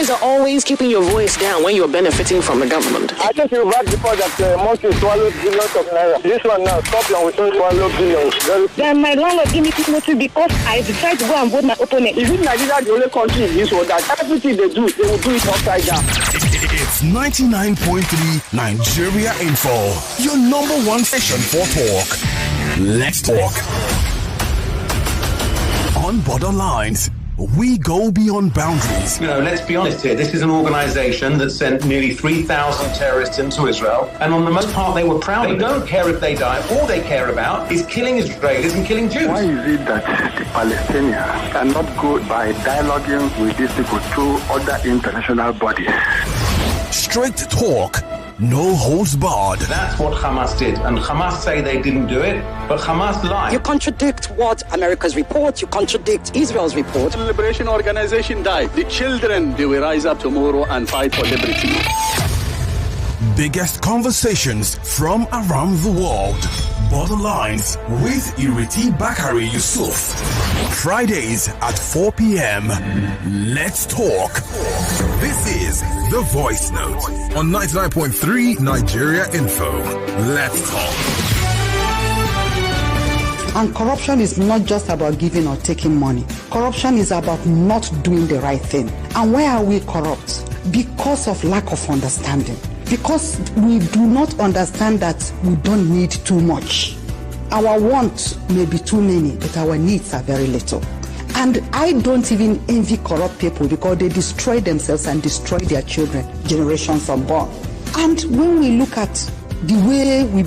guys are always keeping your voice down when you're benefiting from the government. I think you back before that once you swallow billions of naira. This one now, stop and we don't swallow billions. Then my landlord give me notice because I decided to go and vote my opponent. Is it Nigeria the only country in this world that everything they do, they will do it upside down? It's 99.3 Nigeria Info, your number one station for talk. Let's talk. On Borderlines, we go beyond boundaries. You know, let's be honest here. This is an organization that sent nearly 3,000 terrorists into Israel, and on the most part, they were proud. They don't care if they die. All they care about is killing Israelis and killing Jews. Why is it that the Palestinians cannot go by dialoguing with these people through other international bodies? Straight talk, no holds barred. That's what Hamas did, and Hamas say they didn't do it, but Hamas lied. You contradict what America's report, you contradict Israel's report. The Liberation Organization died. The children, they will rise up tomorrow and fight for liberty. Biggest conversations from around the world. Borderlines with Ireti Bakare-Yusuf. Fridays at 4 p.m. Let's talk. This is The Voice Note on 99.3 Nigeria Info. Let's talk. And corruption is not just about giving or taking money. Corruption is about not doing the right thing. And why are we corrupt? Because of lack of understanding. Because we do not understand that we don't need too much. Our wants may be too many, but our needs are very little. And I don't even envy corrupt people because they destroy themselves and destroy their children, generations unborn. And when we look at the way we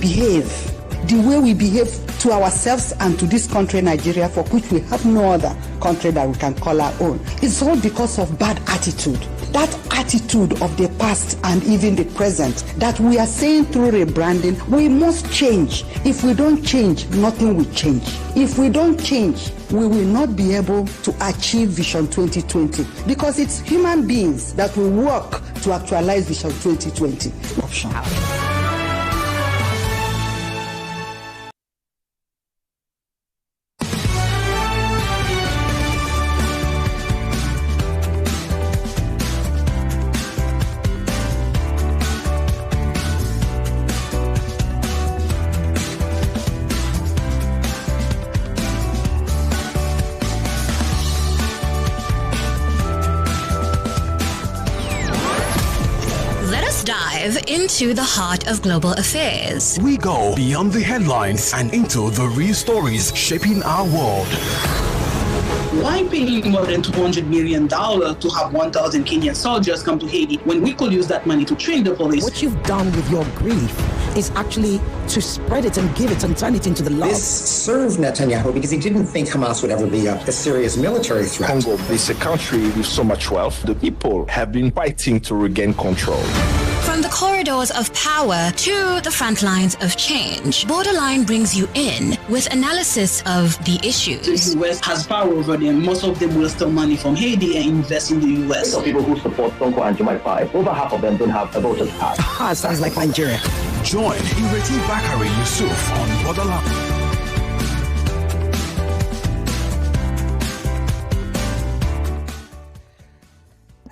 behave to ourselves and to this country, Nigeria, for which we have no other country that we can call our own, it's all because of bad attitude. That attitude of the past and even the present that we are saying through rebranding, we must change. If we don't change, nothing will change. If we don't change, we will not be able to achieve Vision 2020 because it's human beings that will work to actualize Vision 2020. Option. Into the heart of global affairs. We go beyond the headlines and into the real stories shaping our world. Why pay more than $200 million to have 1,000 Kenyan soldiers come to Haiti when we could use that money to train the police? What you've done with your grief is actually to spread it and give it and turn it into the love. This served Netanyahu because he didn't think Hamas would ever be a serious military threat. Congo is a country with so much wealth. The people have been fighting to regain control. From the corridors of power to the front lines of change, Borderline brings you in with analysis of the issues. The U.S. has power over them. Most of them will steal money from Haiti and invest in the U.S. So people who support Sonko and Jumai 5, over half of them don't have a voter's card. Sounds like Nigeria. Join Ireti Bakare-Yusuf on Borderline.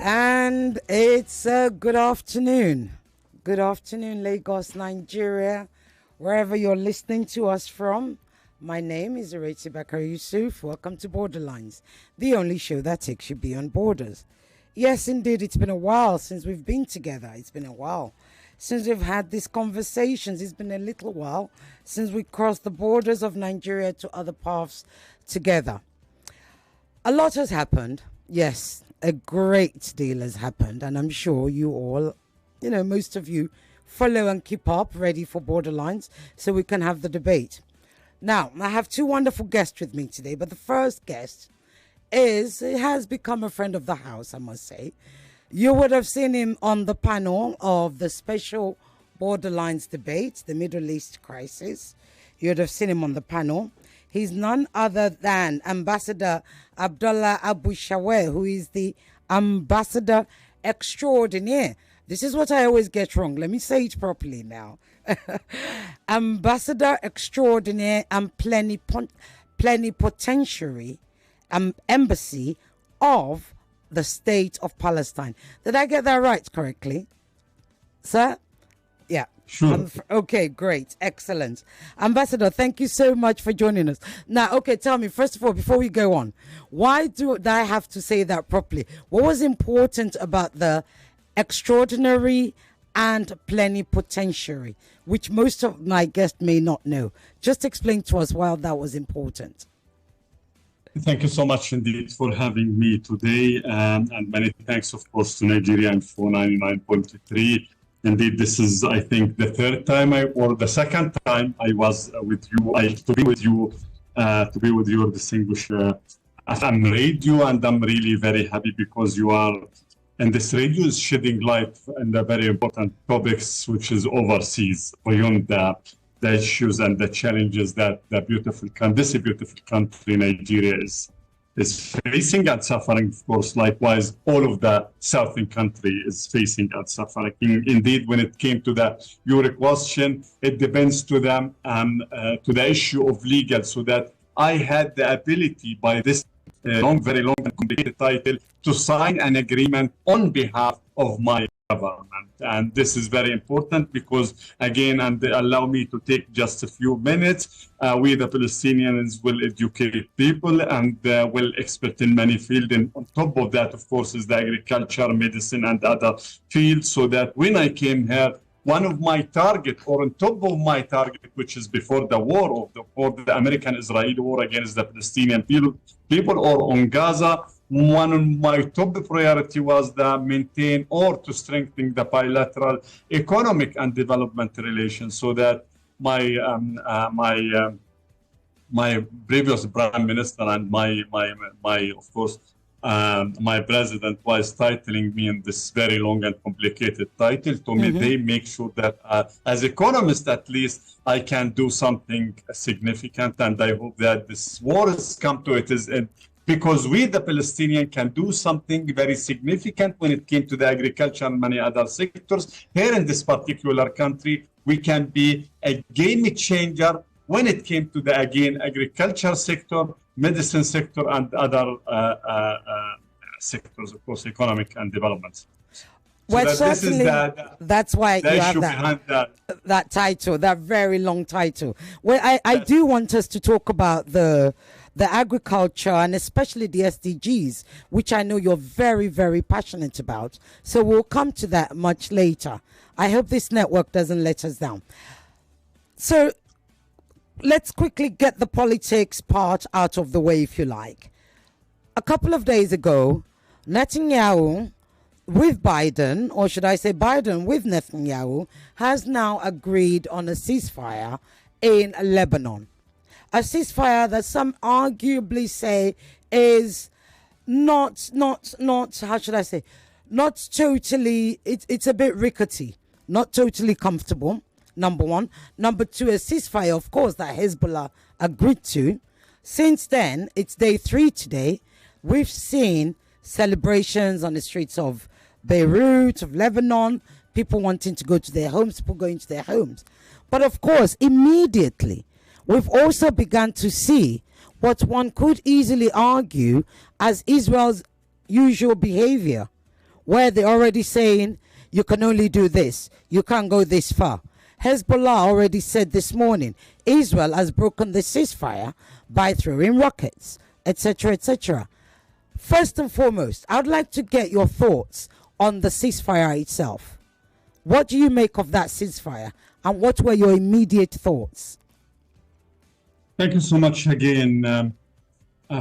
And it's a good afternoon. Good afternoon, Lagos, Nigeria, wherever you're listening to us from. My name is Ireti Bakare-Yusuf. Welcome to Borderlines, the only show that takes you beyond borders. Yes, indeed, it's been a while since we've been together. It's been a while since we've had these conversations. It's been a little while since we crossed the borders of Nigeria to other paths together. A lot has happened. Yes, a great deal has happened. And I'm sure you all, most of you follow and keep up, ready for Borderlines, so we can have the debate. Now, I have two wonderful guests with me today, but the first guest has become a friend of the house, I must say. You would have seen him on the panel of the special Borderlines debate, the Middle East crisis. You would have seen him on the panel. He's none other than Ambassador Abdullah Abu Shawesh, who is the Ambassador Extraordinaire. This is what I always get wrong. Let me say it properly now. Ambassador Extraordinaire and Plenipotentiary Embassy of the state of Palestine. Did I get that right correctly, sir? Yeah. Sure. Okay, great. Excellent. Ambassador, thank you so much for joining us. Now, okay, tell me, first of all, before we go on, why do I have to say that properly? What was important about the extraordinary and plenipotentiary, which most of my guests may not know? Just explain to us why that was important. Thank you so much indeed for having me today. And many thanks, of course, to Nigeria and 499.3. Indeed, this is, I think, the third time or the second time I was with you. To be with your distinguished FM radio, and I'm really very happy because you are, and this radio is shedding light on the very important topics, which is overseas, beyond the issues and the challenges that this beautiful country, Nigeria, is facing and suffering. Of course, likewise, all of the southern country is facing and suffering. Indeed, when it came to your question, it depends to them to the issue of legal, so that I had the ability by this very long and complicated title to sign an agreement on behalf of my government. And this is very important because, again, and allow me to take just a few minutes, we the Palestinians will educate people and will expert in many fields. And on top of that, of course, is the agriculture, medicine, and other fields, so that when I came here, one of my target, or on top of my target, which is before the war or the American-Israeli war against the Palestinian people or on Gaza, one of my top priority was to maintain or to strengthen the bilateral economic and development relations, so that my previous prime minister and my of course my president was titling me in this very long and complicated title. To me, they make sure that as economist, at least, I can do something significant, and I hope that this war has come to it because we, the Palestinian, can do something very significant when it came to the agriculture and many other sectors. Here in this particular country, we can be a game changer when it came to the, again, agriculture sector, medicine sector, and other sectors, of course, economic and development. Well, certainly, that's why you have that title, that very long title. Well, I do want us to talk about the agriculture and especially the SDGs, which I know you're very, very passionate about. So we'll come to that much later. I hope this network doesn't let us down. So let's quickly get the politics part out of the way, if you like. A couple of days ago, Netanyahu with Biden, or should I say Biden with Netanyahu, has now agreed on a ceasefire in Lebanon. A ceasefire that some arguably say is not how should I say, not totally, it's a bit rickety, not totally comfortable, number one. Number two, a ceasefire, of course, that Hezbollah agreed to. Since then, it's day 3 today, we've seen celebrations on the streets of Beirut, of Lebanon, people wanting to go to their homes, people going to their homes. But of course, immediately, we've also begun to see what one could easily argue as Israel's usual behavior, where they're already saying, you can only do this, you can't go this far. Hezbollah already said this morning, Israel has broken the ceasefire by throwing rockets, etc., etc. First and foremost, I'd like to get your thoughts on the ceasefire itself. What do you make of that ceasefire, and what were your immediate thoughts? Thank you so much again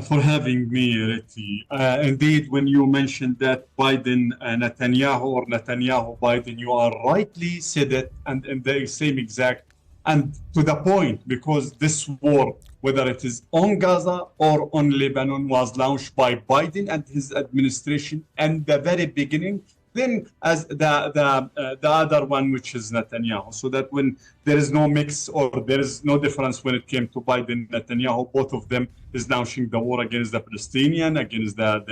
for having me, Ireti. Indeed, when you mentioned that Biden, Netanyahu, Biden, you are rightly said it, and in the same exact, and to the point, because this war, whether it is on Gaza or on Lebanon, was launched by Biden and his administration in the very beginning, then as the other one, which is Netanyahu. So that when there is no mix or there is no difference when it came to Biden, Netanyahu, both of them is launching the war against the Palestinian, against the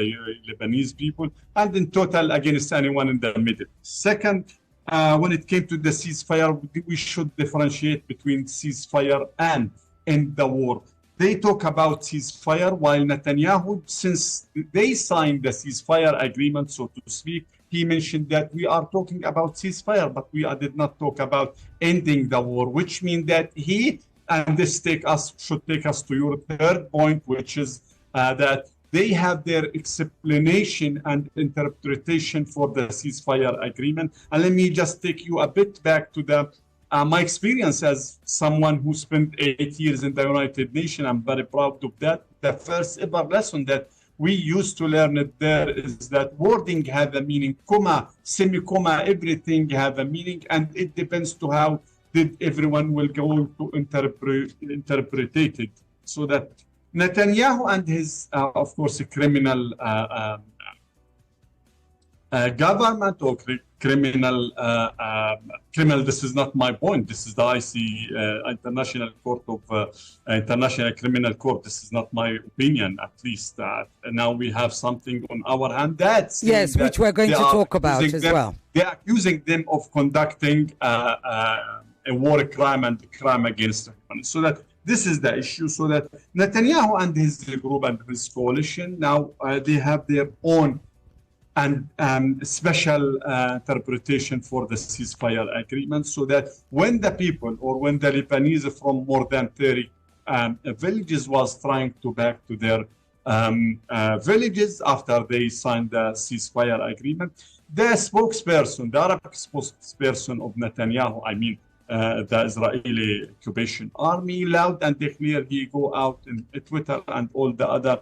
Lebanese people, and in total against anyone in the middle. Second, when it came to the ceasefire, we should differentiate between ceasefire and end the war. they talk about ceasefire, while Netanyahu, since they signed the ceasefire agreement, so to speak, he mentioned that we are talking about ceasefire, but we did not talk about ending the war, which means that he, and this should take us to your third point, which is that they have their explanation and interpretation for the ceasefire agreement. And let me just take you a bit back to the my experience as someone who spent 8 years in the United Nations. I'm very proud of that. The first ever lesson that we used to learn it there is that wording have a meaning, comma, semi-comma, everything have a meaning, and it depends to how did everyone will go to interpret it. So that Netanyahu and his, of course, criminal government or criminal, this is not my point. This is the International Court of International Criminal Court. This is not my opinion, at least. Now we have something on our hand. That's yes, which we're going to talk about as well. They are accusing them of conducting a war crime and crime against humanity. So that this is the issue. So that Netanyahu and his group and his coalition now they have their own and special interpretation for the ceasefire agreement, so that when the people or when the Lebanese from more than 30 villages was trying to back to their villages after they signed the ceasefire agreement, the spokesperson, the Arab spokesperson of Netanyahu, I mean the Israeli occupation army, loud and clear, he go out in Twitter and all the other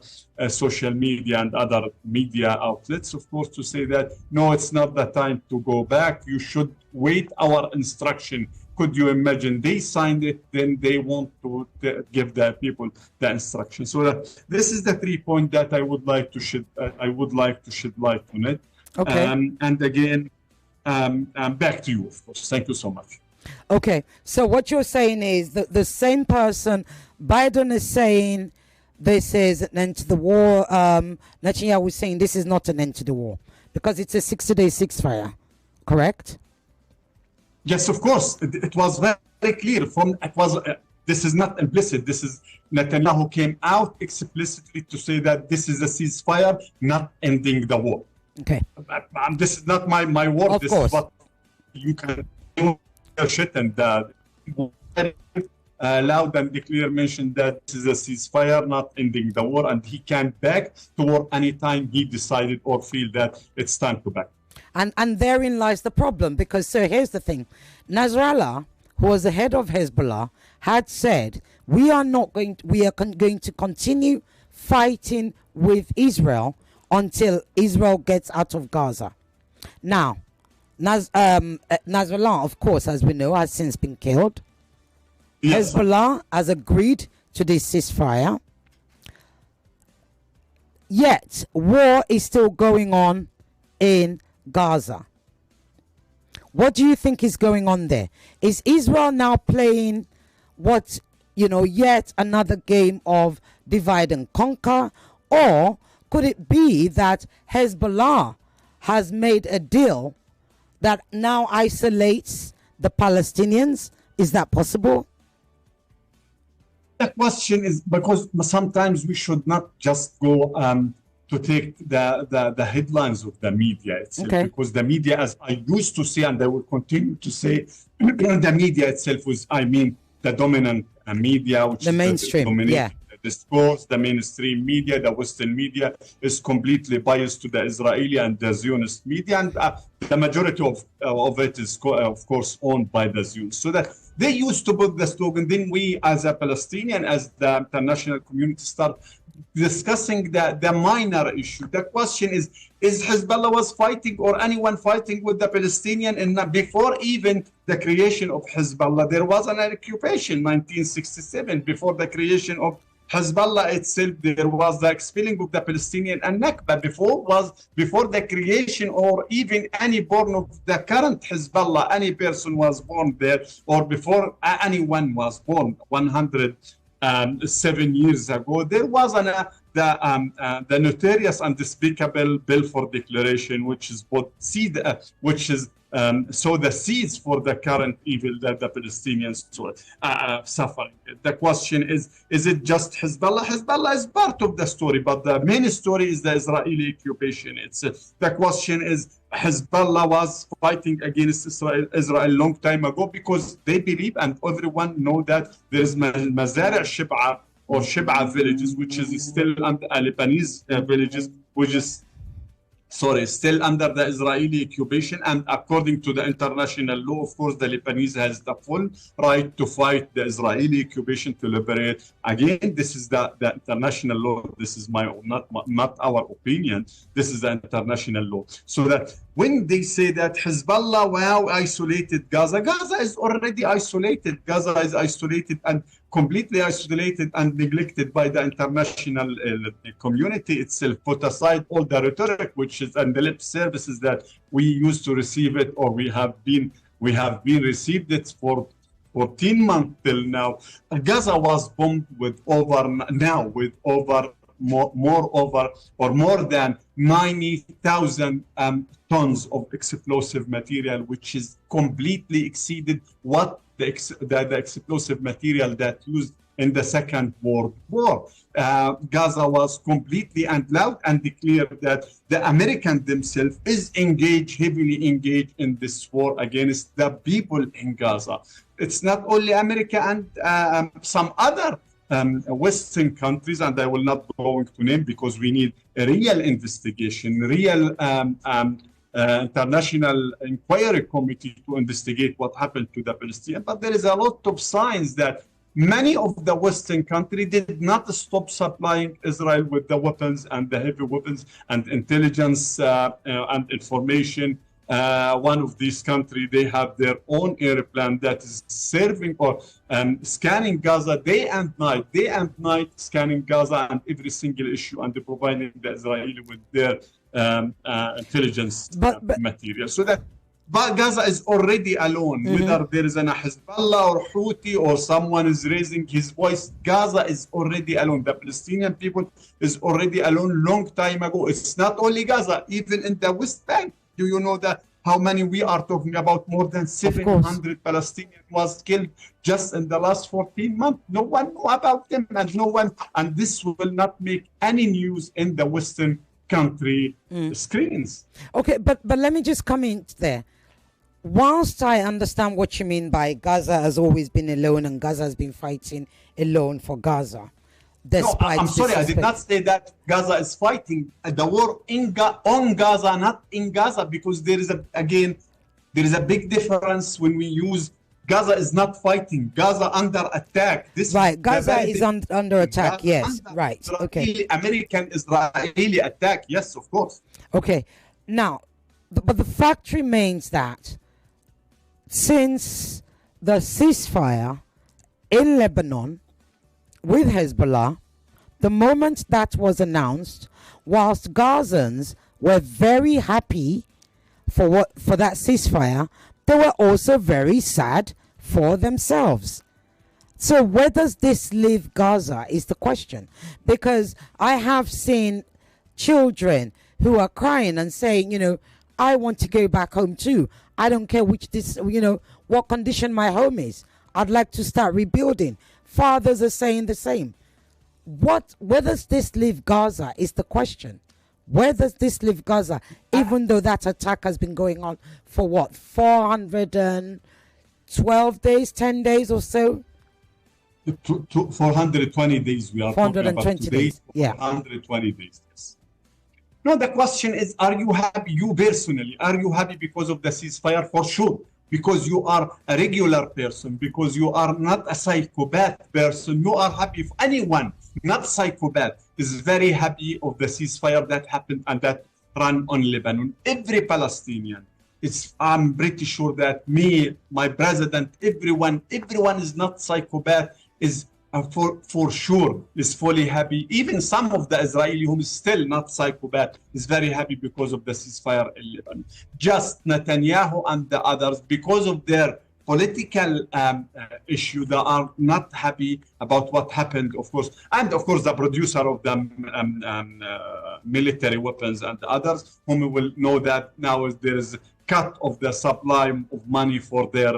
social media and other media outlets, of course, to say that, no, it's not the time to go back. You should wait our instruction. Could you imagine? They signed it, then they want to give the people the instruction. So that this is the 3 points that I would like to shed light on it. Okay. And again, back to you, of course. Thank you so much. Okay, so what you're saying is that the same person, Biden is saying this is an end to the war. Netanyahu is saying this is not an end to the war because it's a 60-day ceasefire, correct? Yes, of course. It was very clear. This is not implicit. This is Netanyahu came out explicitly to say that this is a ceasefire, not ending the war. Okay. This is not my word. Of this course. is what you can do. Shit, and loud and clear mentioned that this is a ceasefire, not ending the war, and he can back to war anytime he decided or feel that it's time to back. And therein lies the problem, because so here's the thing: Nasrallah, who was the head of Hezbollah, had said we are going to continue fighting with Israel until Israel gets out of Gaza. Now, Nasrallah, of course, as we know, has since been killed. Yes. Hezbollah has agreed to this ceasefire. Yet, war is still going on in Gaza. What do you think is going on there? Is Israel now playing yet another game of divide and conquer? Or could it be that Hezbollah has made a deal that now isolates the Palestinians? Is that possible? The question is, because sometimes we should not just go to take the headlines of the media itself, okay. Because the media, as I used to say, and I will continue to say, the media itself was, the dominant media, which the mainstream, yeah. Discourse, the mainstream media, the Western media is completely biased to the Israeli and the Zionist media, and the majority of it is, of course, owned by the Zionists. So that they used to put the slogan, then we, as a Palestinian, as the international community, start discussing the minor issue. The question is Hezbollah was fighting or anyone fighting with the Palestinian? And before even the creation of Hezbollah, there was an occupation, 1967, before the creation of Hezbollah itself, there was the expelling of the Palestinian and Nakba before the creation or even any born of the current Hezbollah, any person was born there, or before anyone was born 107 years ago, there was the notorious and despicable Balfour Declaration, which is sow the seeds for the current evil that the Palestinians suffering. The question is it just Hezbollah? Hezbollah is part of the story, but the main story is the Israeli occupation itself. The question is, Hezbollah was fighting against Israel a long time ago because they believe, and everyone know, that there is Mazari' Shib'a or Shib'a villages, which is still under Lebanese villages, which is still under the Israeli occupation. And according to the international law, of course, the Lebanese has the full right to fight the Israeli occupation to liberate. Again, this is the international law. This is not our opinion. This is the international law. So that when they say that Hezbollah, wow, isolated Gaza, Gaza is already isolated. Gaza is isolated and completely isolated and neglected by the international community itself. Put aside all the rhetoric, which is, and the lip services that we used to receive it, or we have been received it for 14 months till now. Gaza was bombed with more than 90,000 tons of explosive material, which is completely exceeded what the explosive material that used in the Second World War. Gaza was completely and loud and declared that the Americans themselves is heavily engaged in this war against the people in Gaza. It's not only America and some other Western countries, and I will not go into name because we need a real investigation, real international inquiry committee to investigate what happened to the Palestinians. But there is a lot of signs that many of the Western countries did not stop supplying Israel with the weapons and the heavy weapons and intelligence and information. One of these countries, they have their own airplane that is serving or scanning Gaza day and night scanning Gaza and every single issue, and providing the Israeli with their intelligence material. So that, but Gaza is already alone. Whether there is an Hezbollah or Houthi or someone is raising his voice, Gaza is already alone. The Palestinian people is already alone long time ago. It's not only Gaza, even in the West Bank. Do you know that how many we are talking about? More than 700 Palestinians was killed just in the last 14 months. No one knew about them, and this will not make any news in the Western country screens. Okay, but let me just come in there. Whilst I understand what you mean by Gaza has always been alone and Gaza has been fighting alone for Gaza. No, I'm sorry, I did not say that Gaza is fighting the war on Gaza, not in Gaza, because there is a big difference when we use Gaza is not fighting. Gaza under attack. Gaza is under attack. Yes, right. Okay. American-Israeli attack. Yes, of course. Okay. Now, but the fact remains that since the ceasefire in Lebanon with Hezbollah, the moment that was announced, whilst Gazans were very happy for that ceasefire, they were also very sad for themselves. So where does this leave Gaza is the question. Because I have seen children who are crying and saying, I want to go back home too. I don't care what condition my home is. I'd like to start rebuilding. Fathers are saying the same. Where does this leave Gaza is the question. Where does this leave Gaza, even though that attack has been going on for 412 days, 10 days or so? 420 days we are talking about today. 420 days, yes. No, the question is, are you happy, you personally, are you happy because of the ceasefire? For sure. Because you are a regular person, because you are not a psychopath person. You are happy if anyone, not psychopath, is very happy of the ceasefire that happened and that ran on Lebanon. Every Palestinian, I'm pretty sure that me, my president, everyone is not psychopath, is for sure is fully happy. Even some of the Israeli who is still not psychopath is very happy because of the ceasefire in Lebanon. Just Netanyahu and the others, because of their political issue. They are not happy about what happened, of course. And of course, the producer of the military weapons and others, whom we will know that now there is cut of the supply of money for their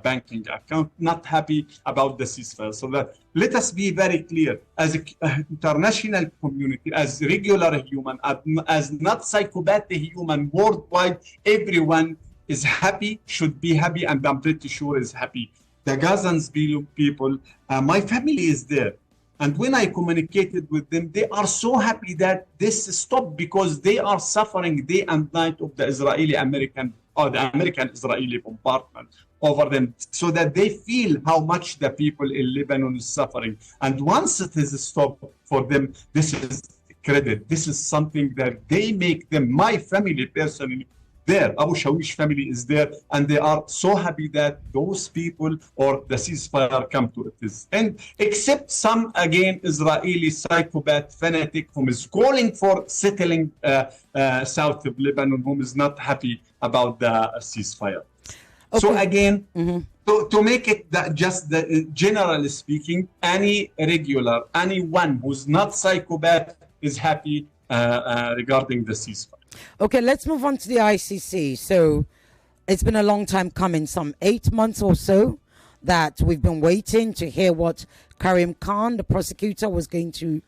banking account, not happy about the ceasefire. So that let us be very clear, as an international community, as regular human, as not psychopathic human worldwide, everyone is happy, should be happy, and I'm pretty sure is happy. The Gazans people, my family is there. And when I communicated with them, they are so happy that this stopped because they are suffering day and night of the Israeli-American or the American-Israeli bombardment over them, so that they feel how much the people in Lebanon is suffering. And once it is stopped for them, this is credit. This is something that they make them, my family personally, there. Abu Shawesh family is there, and they are so happy that those people or the ceasefire come to its end. Except some, again, Israeli psychopath fanatic whom is calling for settling south of Lebanon, whom is not happy about the ceasefire. Okay. So again, to make it generally speaking, anyone who's not psychopath is happy regarding the ceasefire. Okay, let's move on to the ICC. So it's been a long time coming, some 8 months or so, that we've been waiting to hear what Karim Khan, the prosecutor, was going to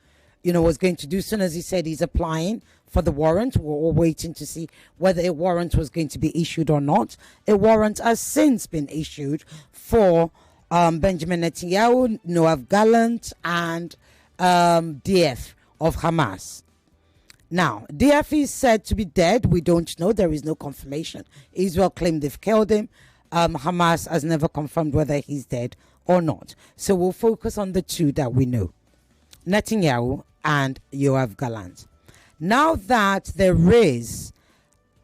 do. As soon as he said he's applying for the warrant, we're all waiting to see whether a warrant was going to be issued or not. A warrant has since been issued for Benjamin Netanyahu, Yoav Gallant, and DF of Hamas. Now, DF is said to be dead. We don't know. There is no confirmation. Israel claimed they've killed him. Hamas has never confirmed whether he's dead or not. So we'll focus on the two that we know, Netanyahu and Yoav Gallant. Now that there is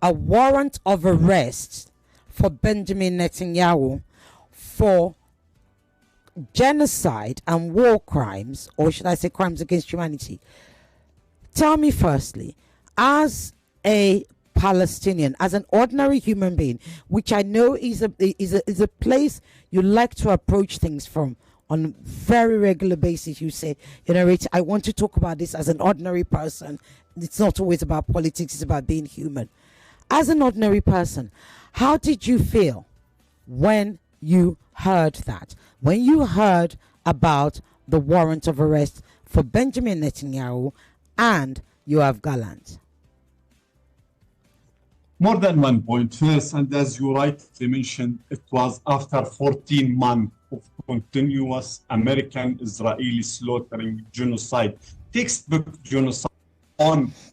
a warrant of arrest for Benjamin Netanyahu for genocide and war crimes, or should I say crimes against humanity, tell me firstly, as a Palestinian, as an ordinary human being, which I know is a place you like to approach things from on a very regular basis, you say, Ireti, I want to talk about this as an ordinary person. It's not always about politics, it's about being human. As an ordinary person, how did you feel when you heard that? When you heard about the warrant of arrest for Benjamin Netanyahu and Yoav Gallant? More than 1 point. First, and as you rightly mentioned, it was after 14 months of continuous American-Israeli slaughtering genocide, textbook genocide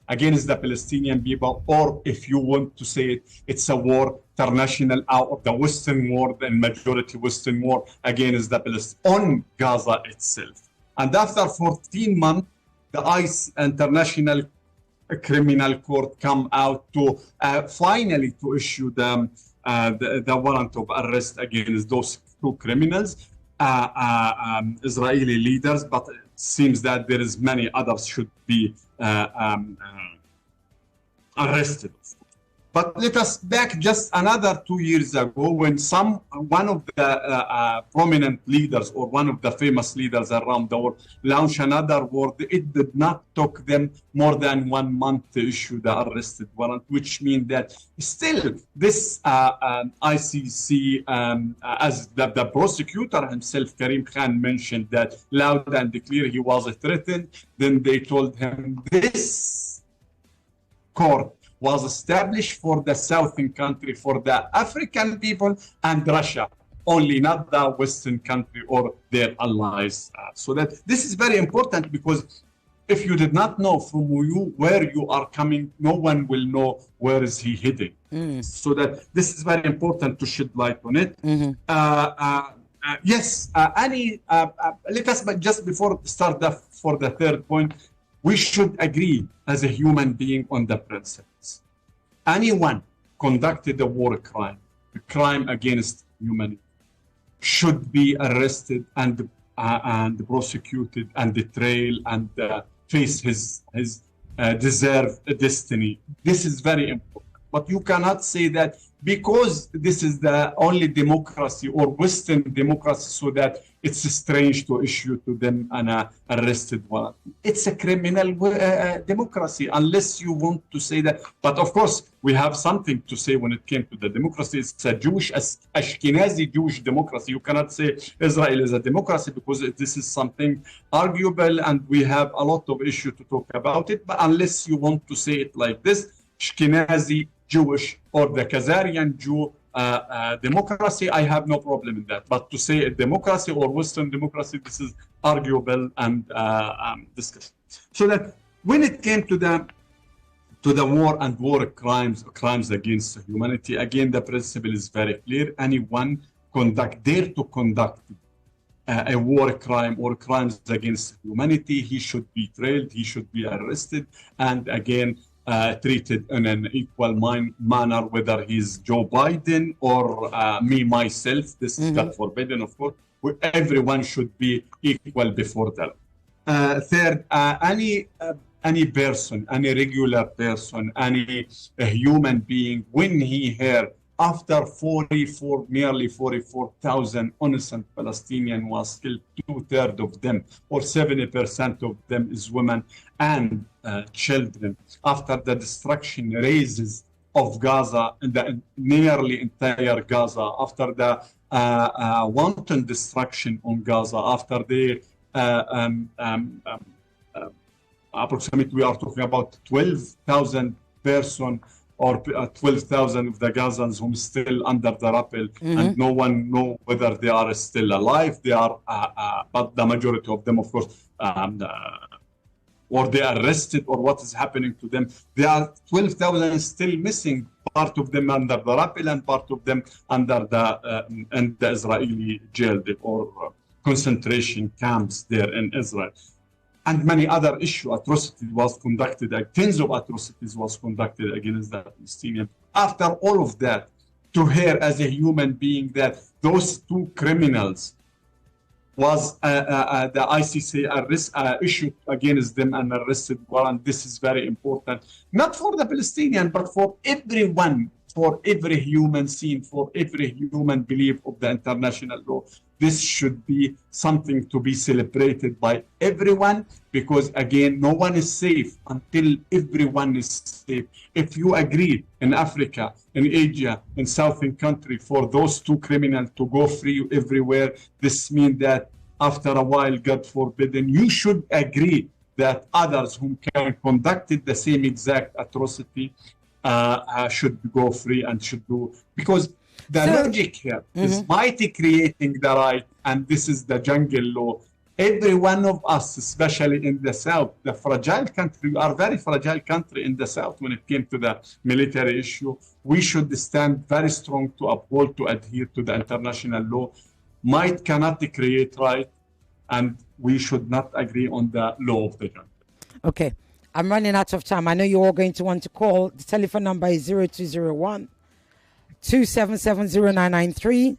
against the Palestinian people, or if you want to say it, it's a war, international out of the Western world and majority Western world against the Palestinians on Gaza itself. And after 14 months, the ICE, International Criminal Court, come out to finally to issue the warrant of arrest against those two criminals, Israeli leaders, but it seems that there is many others should be arrested. But let us back just another 2 years ago when one of the prominent leaders or one of the famous leaders around the world launched another war. It did not take them more than 1 month to issue the arrested warrant, which means that still this ICC, as the prosecutor himself, Karim Khan, mentioned that loud and clear he was threatened. Then they told him this court was established for the southern country, for the African people and Russia, only not the Western country or their allies. So that this is very important, because if you did not know from where you are coming, no one will know where is he heading. So that this is very important to shed light on it. Yes, let us, but just before start for the third point, we should agree as a human being on the principles. Anyone conducted a war crime, a crime against humanity, should be arrested and prosecuted and tried and face his deserved destiny. This is very important. But you cannot say that because this is the only democracy or Western democracy, so that it's strange to issue to them an arrested warrant. It's a criminal democracy, unless you want to say that. But of course, we have something to say when it came to the democracy. It's a Jewish, Ashkenazi Jewish democracy. You cannot say Israel is a democracy because this is something arguable, and we have a lot of issue to talk about it. But unless you want to say it like this, Ashkenazi Jewish or the Khazarian Jew democracy, I have no problem in that. But to say a democracy or Western democracy, this is arguable and discussed. So that when it came to the war and war crimes against humanity, again, the principle is very clear. Anyone dare to conduct a war crime or crimes against humanity, he should be trailed, he should be arrested, and again, treated in an equal manner, whether he's Joe Biden or me, myself. This is God forbidden, of course. Everyone should be equal before the law. Third, any person, any regular person, any human being, when he heard after nearly 44,000 innocent Palestinians was killed, 2/3 of them, or 70% of them is women and children. After the destruction raises of Gaza, the nearly entire Gaza, after the wanton destruction on Gaza, after the approximately, we are talking about 12,000 persons or 12,000 of the Gazans who are still under the rubble, and no one knows whether they are still alive. They are, but the majority of them, of course, or they are arrested, or what is happening to them. There are 12,000 still missing, part of them under the rubble and part of them under the Israeli jail or concentration camps there in Israel. And many other atrocities was conducted, tens of atrocities was conducted against the Palestinians. After all of that, to hear as a human being that those two criminals was the ICC issued against them an arrested warrant. This is very important, not for the Palestinian, but for everyone, for every human scene, for every human belief of the international law. This should be something to be celebrated by everyone, because again, no one is safe until everyone is safe. If you agree in Africa, in Asia, in Southern country, for those two criminals to go free everywhere, this means that after a while, God forbidden, you should agree that others who can conducted the same exact atrocity should go free and should do, because the logic here is mighty creating the right, and this is the jungle law. Every one of us, especially in the South, the fragile country, we are a very fragile country in the South when it came to the military issue. We should stand very strong to uphold, to adhere to the international law. Might cannot create right, and we should not agree on the law of the jungle. Okay, I'm running out of time. I know you're all going to want to call. The telephone number is 0201 2770993,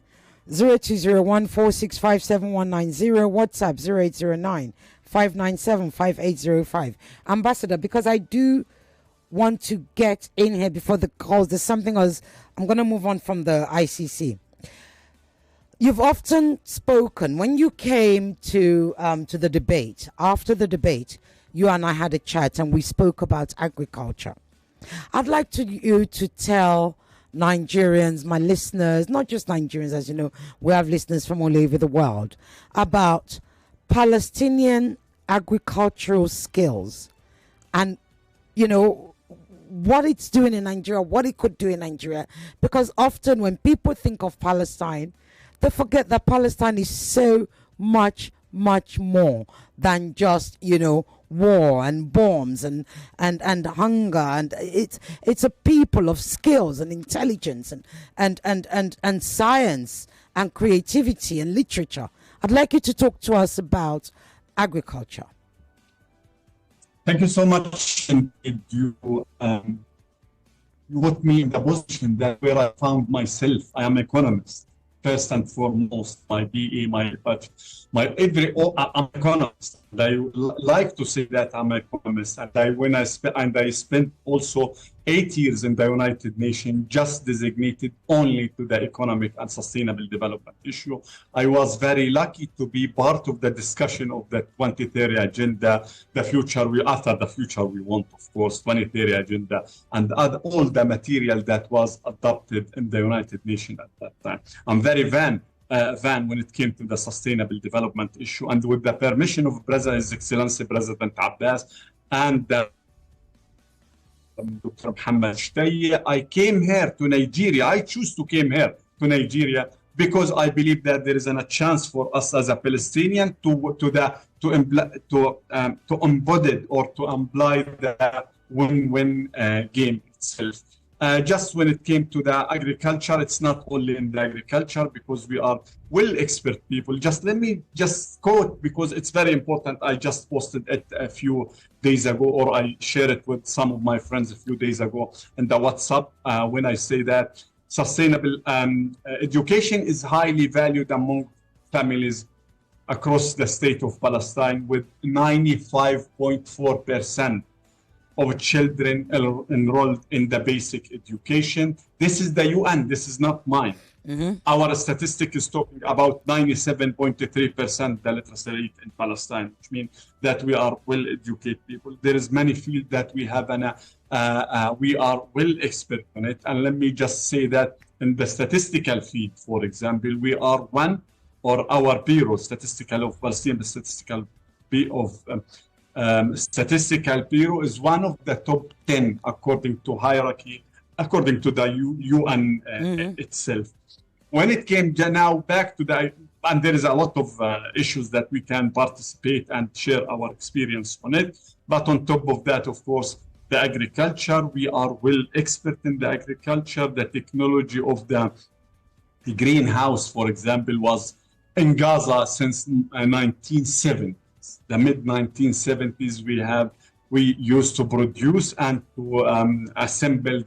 0201 4657190, WhatsApp 0809 597 5805. Ambassador, because I do want to get in here before the calls, there's something else. I'm going to move on from the ICC. You've often spoken, when you came to the debate, after the debate, you and I had a chat and we spoke about agriculture. I'd like you to tell Nigerians, my listeners, not just Nigerians, as you know, we have listeners from all over the world, about Palestinian agricultural skills and, you know, what it's doing in Nigeria, what it could do in Nigeria. Because often when people think of Palestine, they forget that Palestine is so much more than just, you know, war and bombs and hunger, and it's a people of skills and intelligence and science and creativity and literature. I'd like you to talk to us about agriculture. Thank you so much. You put me in the position that where I found myself. I am an economist. First and foremost, my BE, I'm an economist. And I like to say that I'm an economist. And I spent also 8 years in the United Nations just designated only to the economic and sustainable development issue. I was very lucky to be part of the discussion of the 2030 agenda, after the future we want, of course, 2030 agenda, and all the material that was adopted in the United Nations at that time. I'm very van when it came to the sustainable development issue, and with the permission of His Excellency President Abbas and Dr. Muhammad Shtay, I came here to Nigeria. I choose to came here to Nigeria because I believe that there is a chance for us as a Palestinian to embody or to imply the win-win game itself. Just when it came to the agriculture, it's not only in the agriculture because we are well expert people. Let me quote because it's very important. I just posted it a few days ago, or I shared it with some of my friends a few days ago in the WhatsApp when I say that sustainable education is highly valued among families across the state of Palestine, with 95.4% of children enrolled in the basic education. This is the UN, this is not mine. Our statistic is talking about 97.3% the literacy rate in Palestine, which means that we are well-educated people. There is many fields that we have, and we are well expert on it. And let me just say that in the statistical field, for example, we are one, or our bureau, statistical of Palestine, the statistical Statistical Bureau is one of the top 10 according to hierarchy, according to the UN itself. When it came now back to and there is a lot of issues that we can participate and share our experience on it. But on top of that, of course, the agriculture, we are well expert in the agriculture. The technology of the greenhouse, for example, was in Gaza since 1970. The mid-1970s, we used to produce and to assemble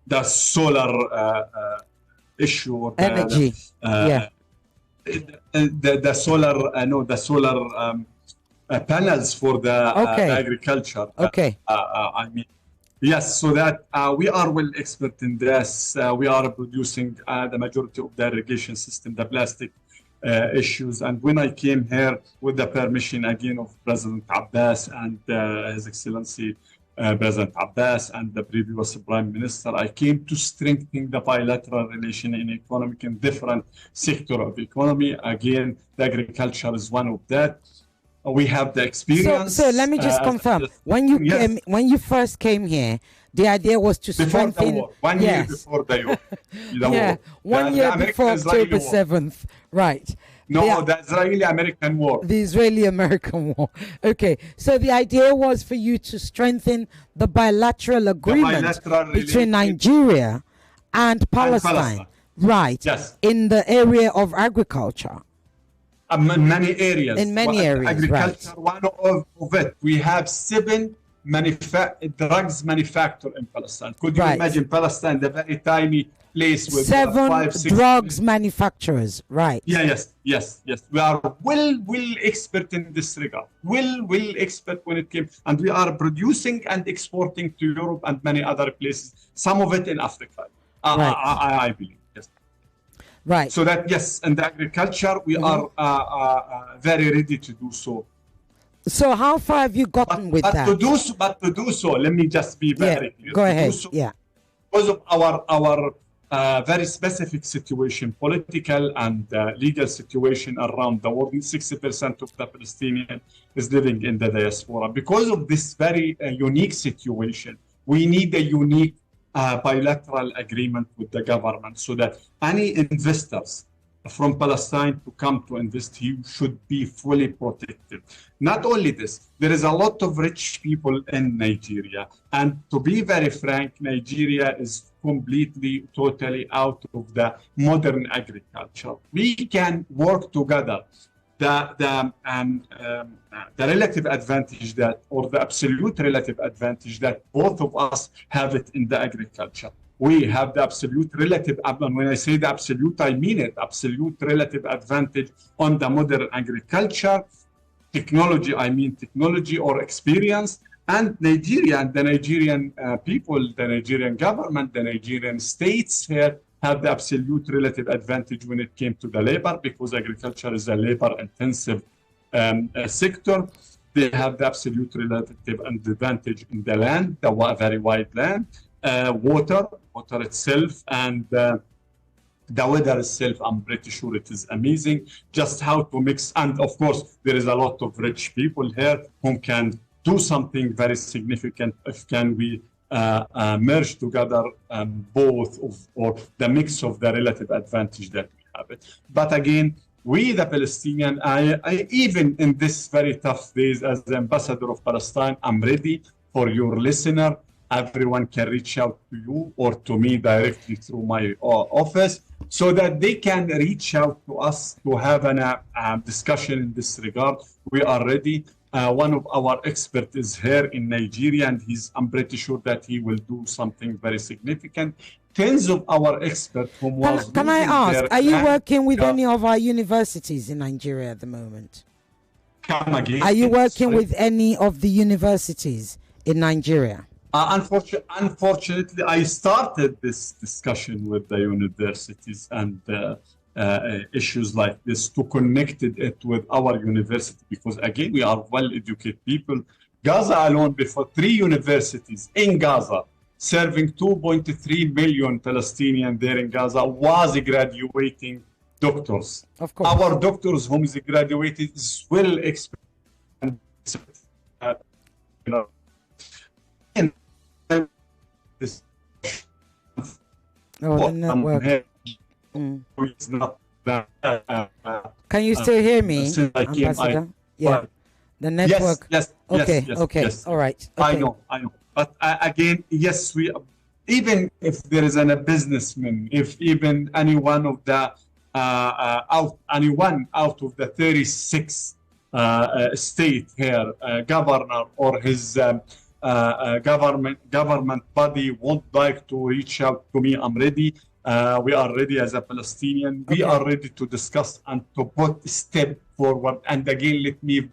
the solar issue, energy, the solar panels for the agriculture. I mean, yes, so that we are well expert in this. We are producing the majority of the irrigation system, the plastic issues. And when I came here with the permission again of President Abbas and His Excellency President Abbas and the previous Prime Minister, I came to strengthen the bilateral relation in economic and different sector of economy. Again, the agriculture is one of that. We have the experience. So let me just confirm. When you first came here, the idea was to strengthen. Before the war. 1 year before the war. 1 year before October 7th. Right. No, the Israeli-American war. The Israeli-American war. Okay. So the idea was for you to strengthen the bilateral agreement between Nigeria and Palestine. Right. Yes. In the area of agriculture. In many areas. In many areas, agriculture, right. One of it. We have 7 drugs manufactured in Palestine. Could you imagine Palestine, the very tiny place with 7 5, 6 drugs manufacturers, right? Yes. We are well expert in this regard. Well expert when it came, and we are producing and exporting to Europe and many other places. Some of it in Africa, I believe. Yes. Right. So that in the agriculture we are very ready to do so. So how far have you gotten with that? To do so, let me just be very clear. Go ahead. Because of our very specific situation, political and legal situation around the world, 60% of the Palestinian is living in the diaspora. Because of this very unique situation, we need a unique bilateral agreement with the government so that any investors from Palestine to come to invest here should be fully protected. Not only this, there is a lot of rich people in Nigeria. And to be very frank, Nigeria is completely, totally out of the modern agriculture. We can work together. The relative advantage that, or the absolute relative advantage that both of us have it in the agriculture. We have the absolute relative, and when I say the absolute, I mean it, absolute relative advantage on the modern agriculture. technology, technology or experience. And Nigeria and the Nigerian people, the Nigerian government, the Nigerian states here have the absolute relative advantage when it came to the labor, because agriculture is a labor-intensive sector. They have the absolute relative advantage in the land, the very wide land, water itself, and the weather itself. I'm pretty sure it is amazing. Just how to mix, and of course, there is a lot of rich people here who can do something very significant if can we merge together both or the mix of the relative advantage that we have it. But again, we the Palestinian, I even in this very tough days as the ambassador of Palestine, I'm ready for your listener. Everyone can reach out to you or to me directly through my office, so that they can reach out to us to have a discussion in this regard. We are ready. One of our experts is here in Nigeria, and I'm pretty sure that he will do something very significant. Tens of our experts whom was... Can I ask, are you working with any of our universities in Nigeria at the moment? Come again? Are you working with any of the universities in Nigeria? Unfortunately, I started this discussion with the universities and issues like this to connect it with our university, because again, we are well-educated people. Gaza alone, before 3 universities in Gaza, serving 2.3 million Palestinians there in Gaza, was graduating doctors. Of course. Our doctors whom is graduated is well experienced, this. The network. Can you still hear me, Ambassador? The network. Yes. All right. Okay. I know. But again, yes, even if there is a businessman, if even anyone of the anyone out of the 36 state here, governor or his government body would like to reach out to me, I'm ready. We are ready as a Palestinian. We are ready to discuss and to put a step forward. And again, let me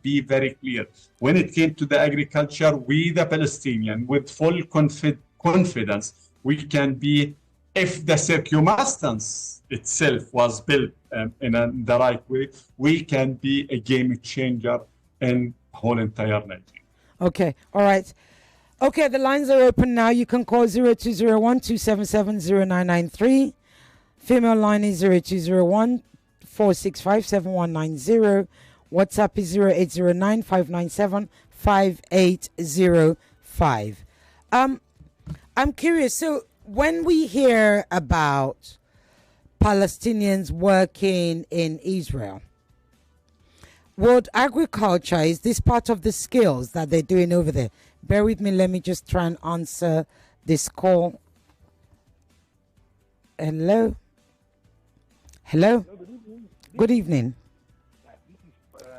be very clear. When it came to the agriculture, we, the Palestinian, with full confidence, we can be, if the circumstance itself was built in the right way, we can be a game changer in whole entire Nigeria. Okay, all right. Okay, the lines are open now. You can call 0201-277-0993. Female line is 0201-465-7190. WhatsApp is 0809-597-5805. I'm curious. So when we hear about Palestinians working in Israel, would agriculture, is this part of the skills that they're doing over there? Bear with me. Let me just try and answer this call. Hello? Good evening.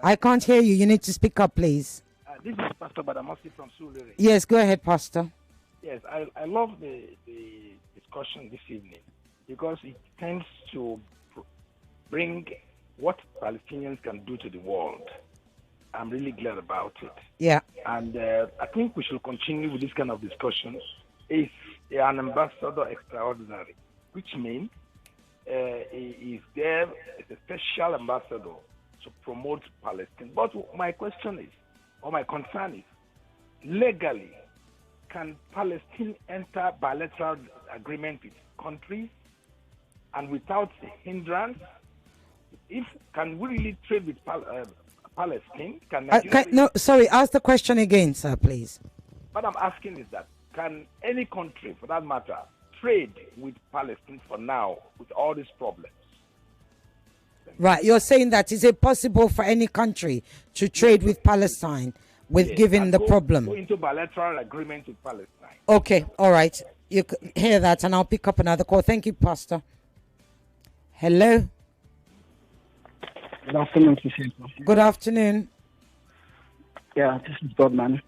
I can't hear you. You need to speak up, please. This is Pastor Badamosi from Sulere. Yes, go ahead, Pastor. Yes, I love the discussion this evening because it tends to bring what Palestinians can do to the world. I'm really glad about it. Yeah. And I think we should continue with this kind of discussions. Is an ambassador extraordinary, which means he is there as a special ambassador to promote Palestine. But my question is, or my concern is, legally, can Palestine enter bilateral agreement with countries and without hindrance? Can we really trade with Palestine? Sorry, ask the question again, sir, please. What I'm asking is that, can any country, for that matter, trade with Palestine for now with all these problems? Right, you're saying that is it possible for any country to trade with Palestine given the problem? Go into bilateral agreement with Palestine. Okay, all right. You hear that, and I'll pick up another call. Thank you, Pastor. Hello. Good afternoon, Cecil. Good afternoon. Yeah, this is Godman.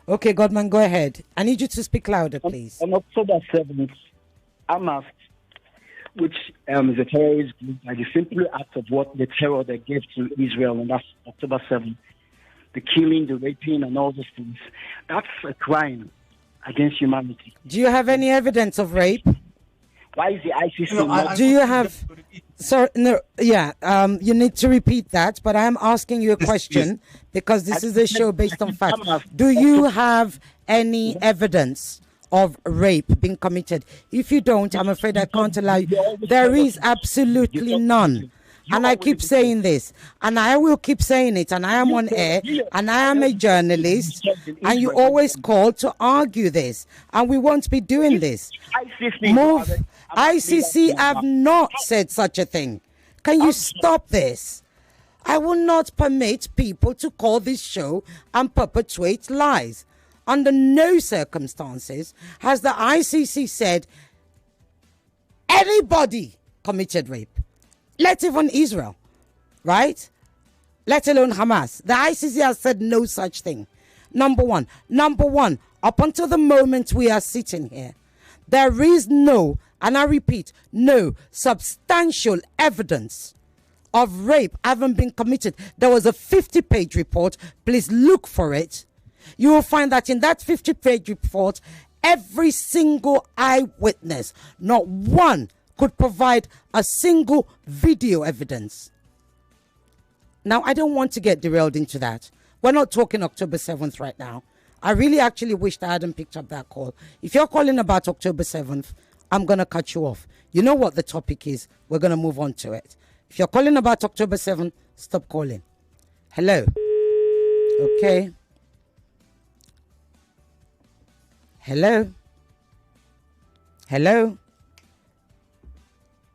Okay, Godman, go ahead. I need you to speak louder, please. On October 7th, Hamas which is a terrorist group, like the simple act of what the terror they gave to Israel on that October 7th, the killing, the raping, and all those things, that's a crime against humanity. Do you have any evidence of rape? Why is the ICC do you have... Sorry, no, yeah, you need to repeat that, but I'm asking you a question because this is a show based on facts. Do you have any evidence of rape being committed? If you don't, I'm afraid I can't allow you. There is absolutely none. And I keep saying this, and I will keep saying it, and I am on air, and I am a journalist, and you always call to argue this, and we won't be doing this. Move. ICC have not said such a thing. Can you stop this? I will not permit people to call this show and perpetuate lies. Under no circumstances has the ICC said anybody committed rape. Let even Israel, right? Let alone Hamas. The ICC has said no such thing. Number one, up until the moment we are sitting here, there is no, and I repeat, no substantial evidence of rape having been committed. There was a 50-page report. Please look for it. You will find that in that 50-page report, every single eyewitness, not one, could provide a single video evidence. Now, I don't want to get derailed into that. We're not talking October 7th right now. I really actually wished I hadn't picked up that call. If you're calling about October 7th, I'm going to cut you off. You know what the topic is. We're going to move on to it. If you're calling about October 7th, stop calling. Hello. Okay. Hello. Hello.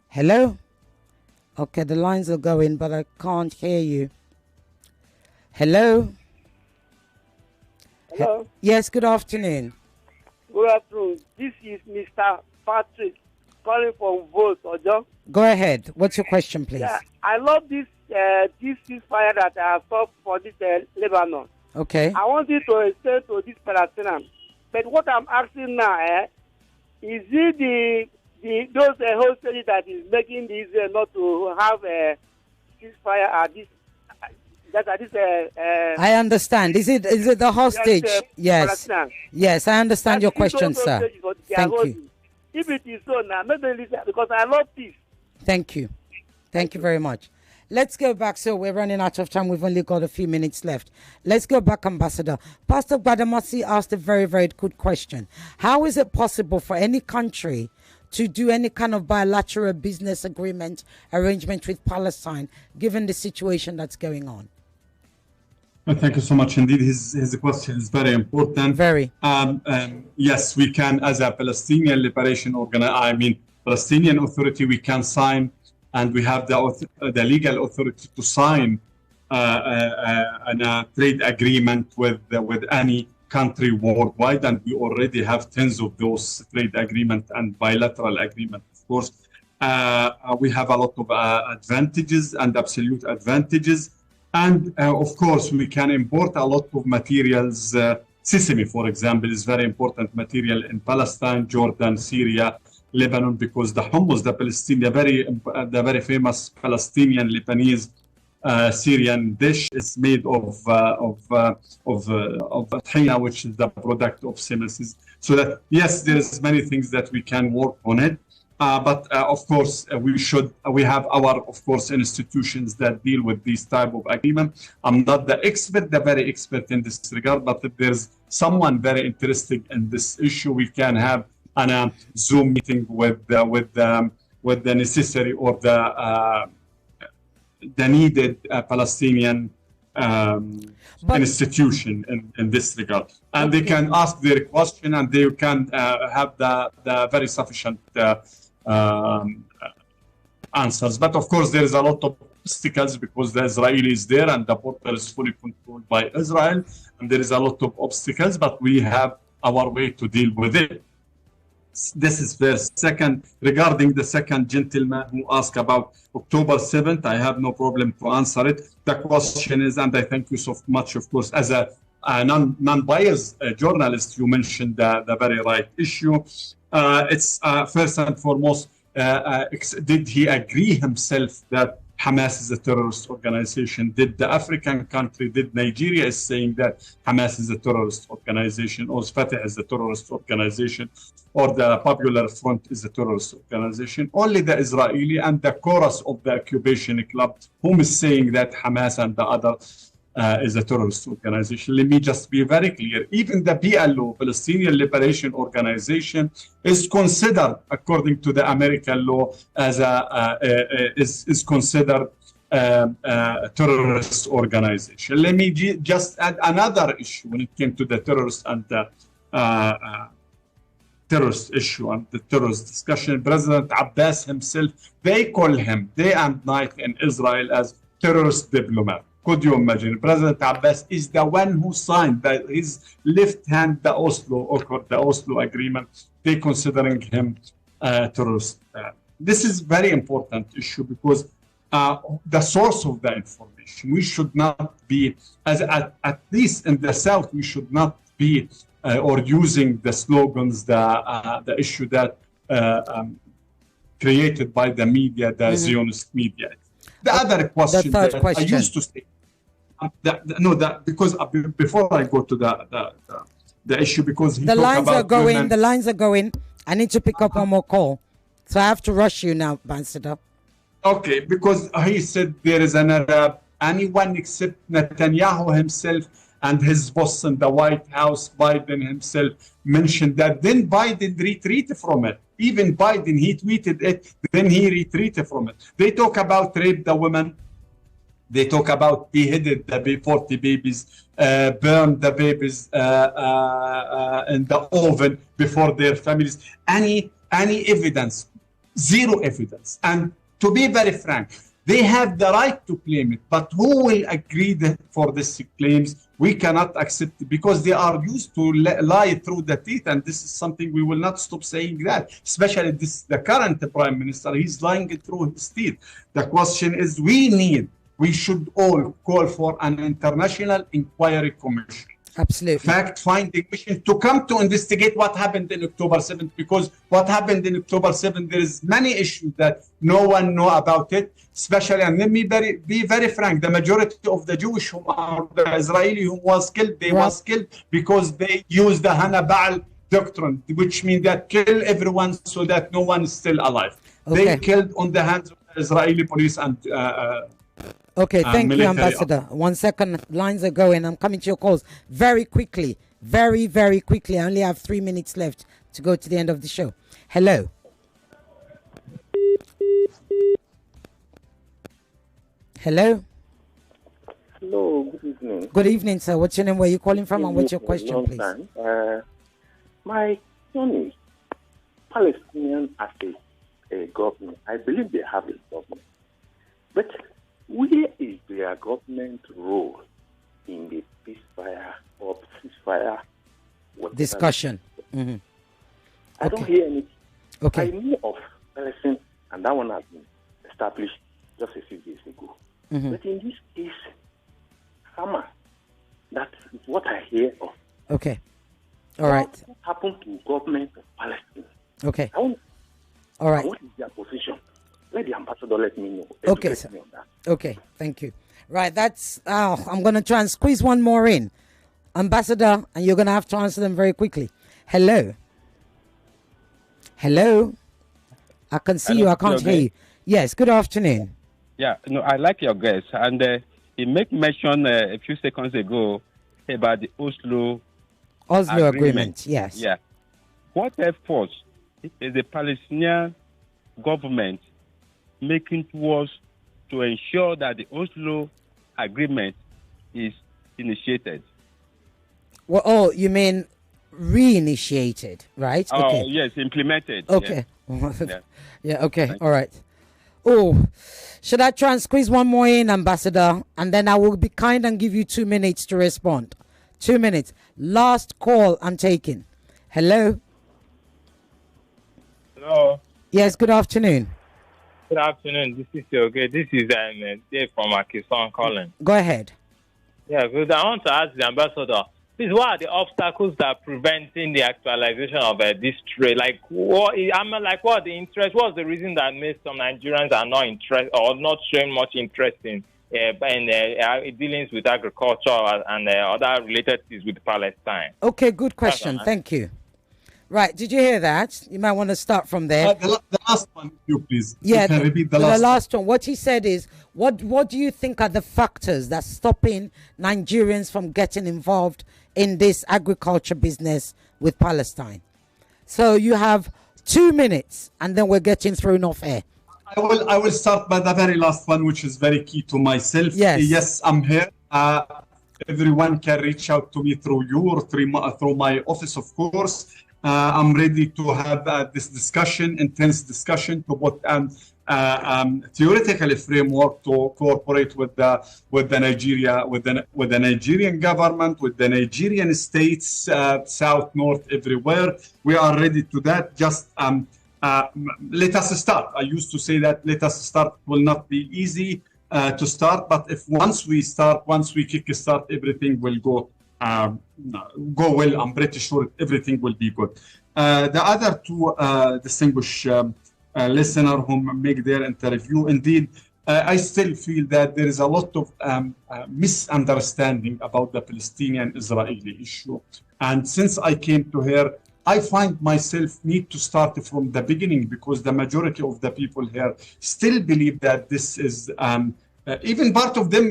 Hello. Okay, the lines are going, but I can't hear you. Hello. Hello. Yes, good afternoon. Good afternoon. This is Mr. Patrick calling from Volt, Ojo. Go ahead. What's your question, please? Yeah, I love this ceasefire that I have sought for this Lebanon. Okay. I want you to explain to this Palestinian. But what I'm asking now, is it those hostages that is making this not to have a ceasefire at this? I understand. Is it the hostage? Yes. Yes, I understand your question, sir. Thank you. If it is so now, maybe listen, because I love peace. Thank you. Thank you very much. Let's go back. So we're running out of time. We've only got a few minutes left. Let's go back, Ambassador. Pastor Badamasi asked a very, very good question. How is it possible for any country to do any kind of bilateral business agreement arrangement with Palestine, given the situation that's going on? Thank you so much indeed. His question is very important. Very. Yes, we can, as a Palestinian Liberation Palestinian Authority, we can sign, and we have the legal authority to sign a trade agreement with any country worldwide, and we already have tens of those trade agreements and bilateral agreements. Of course, we have a lot of advantages and absolute advantages. And of course, we can import a lot of materials. Sesame, for example, is very important material in Palestine, Jordan, Syria, Lebanon, because the hummus, the very famous Palestinian Lebanese Syrian dish, is made of tahina, which is the product of sesame. So that yes, there is many things that we can work on it. But of course, we have our, of course, institutions that deal with these type of agreement. I'm not the very expert in this regard, but if there's someone very interested in this issue, we can have a Zoom meeting with the necessary or the needed Palestinian institution in this regard. And they can ask their question, and they can have the very sufficient answers. But of course, there is a lot of obstacles because the Israeli is there and the border is fully controlled by Israel, and there is a lot of obstacles, but we have our way to deal with it. This is first. Second, regarding the second gentleman who asked about October 7th, I have no problem to answer it. The question is, and I thank you so much, of course, as a non-biased journalist, you mentioned the very right issue. It's first and foremost, did he agree himself that Hamas is a terrorist organization? Did the African country, did Nigeria is saying that Hamas is a terrorist organization, or Fatah is a terrorist organization, or the Popular Front is a terrorist organization? Only the Israeli and the chorus of the occupation club, whom is saying that Hamas and the other is a terrorist organization. Let me just be very clear. Even the PLO, Palestinian Liberation Organization, is considered, according to the American law, as is considered a terrorist organization. Let me just add another issue when it came to the terrorist and the terrorist issue and the terrorist discussion. President Abbas himself, they call him day and night in Israel as terrorist diplomat. Could you imagine? President Abbas is the one who signed his left hand the Oslo agreement. They considering him a terrorist. This is very important issue because the source of the information, we should not be, at least in the South, we should not be or using the slogans, the issue that created by the media, the Zionist media. The other question that I used to say, because before I go to the issue, because the lines are going, the lines are going. I need to pick up one more call, so I have to rush you now, Ambassador. Okay, because he said there is an Arab, anyone except Netanyahu himself and his boss in the White House, Biden himself, mentioned that. Then Biden retreated from it. Even Biden, he tweeted it, then he retreated from it. They talk about rape the women. They talk about beheaded the 40 babies, burned the babies in the oven before their families. Any evidence? Zero evidence. And to be very frank, they have the right to claim it, but who will agree for these claims? We cannot accept it because they are used to lie through the teeth, and this is something we will not stop saying that. Especially the current prime minister, he's lying through his teeth. The question is, we should all call for an international inquiry commission. Absolutely. Fact-finding mission to come to investigate what happened in October 7th, because what happened in October 7th, there is many issues that no one know about it, especially, and let me be very frank, the majority of the Jewish who are the Israeli who was killed, they was killed because they used the Hannibal doctrine, which means that kill everyone so that no one is still alive. Okay. They killed on the hands of the Israeli police and okay, thank you, Ambassador. 1 second, lines are going. I'm coming to your calls very quickly. Very, very quickly. I only have 3 minutes left to go to the end of the show. Hello. Hello. Hello, good evening. Good evening, sir. What's your name? Where are you calling from? And what's your question, please? My son is Palestinian as a government. I believe they have a government. But where is their government role in the ceasefire discussion? I don't hear anything. Okay. I know of Palestine, and that one has been established just a few days ago. But in this case, Hamas, that is what I hear of. Okay. All right. What happened to government of Palestine? Okay. All right. What is their position? Let the ambassador let me know. Okay, sir. Okay, thank you. Right, that's, I'm going to try and squeeze one more in. Ambassador, and you're going to have to answer them very quickly. Hello. Hello. I can see you, I can't hear you. Yes, good afternoon. Yeah, no, I like your guest. And he made mention a few seconds ago about the Oslo agreement. Yes. Yeah. What efforts is the Palestinian government making towards to ensure that the Oslo agreement is initiated? Well, oh, you mean reinitiated, right? Oh, yes, implemented. Okay. Yeah. Yeah, okay. All right. Oh, should I try and squeeze one more in, Ambassador? And then I will be kind and give you 2 minutes to respond. 2 minutes. Last call I'm taking. Hello? Hello. Yes, good afternoon. Good afternoon. This is okay. This is Dave from Akison calling. Go ahead. Yeah, good. I want to ask the ambassador, Please, what are the obstacles that are preventing the actualization of this trade? Like, what are the interest? What's the reason that makes some Nigerians are not interested or not showing much interest in dealings with agriculture and other related things with Palestine? Okay, good question. Thank you. Right, did you hear that? You might want to start from there. The last one, you please. Yeah, you can repeat the last one. What he said is, what do you think are the factors that's stopping Nigerians from getting involved in this agriculture business with Palestine? So you have 2 minutes, and then we're getting thrown off air. I will start by the very last one, which is very key to myself. Yes, I'm here. Everyone can reach out to me through you or through my office, of course. I'm ready to have this discussion, intense discussion, to put theoretical framework to cooperate with the Nigerian government, with the Nigerian states, south, north, everywhere. We are ready to that. Just let us start. I used to say that let us start will not be easy to start, but if once we kick start, everything will go well. I'm pretty sure everything will be good. The other two distinguished listeners who make their interview, indeed, I still feel that there is a lot of misunderstanding about the Palestinian-Israeli issue. And since I came to here, I find myself need to start from the beginning, because the majority of the people here still believe that this is even part of them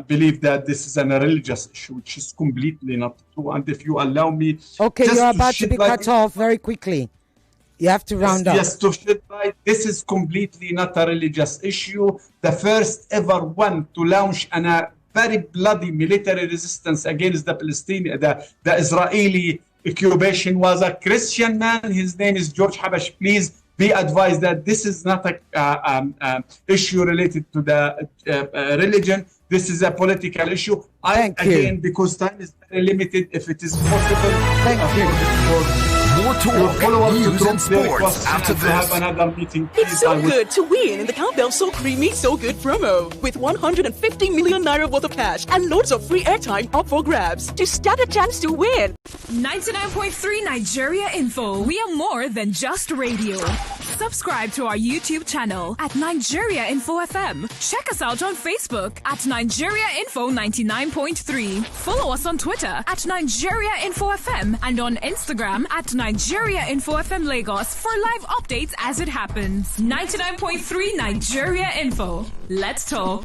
believe that this is a religious issue, which is completely not true. And if you allow me... Okay, you're about to be cut off very quickly. You have to round up. Yes, to shed light, this is completely not a religious issue. The first ever one to launch a very bloody military resistance against the Palestinian, the Israeli occupation was a Christian man. His name is George Habash. Please be advised that this is not a issue related to the religion. This is a political issue. Because time is very limited, if it is possible. Thank you. More talk, news and sports after this. Have another meeting. It's so good to win in the Cowbell So Creamy So Good promo with 150 million naira worth of cash and loads of free airtime up for grabs to stand a chance to win. 99.3 Nigeria Info. We are more than just radio. Subscribe to our YouTube channel at Nigeria Info FM. Check us out on Facebook at Nigeria Info 99.3. Follow us on Twitter at Nigeria Info FM and on Instagram at Nigeria Info FM Lagos for live updates as it happens. 99.3 Nigeria Info. Let's talk.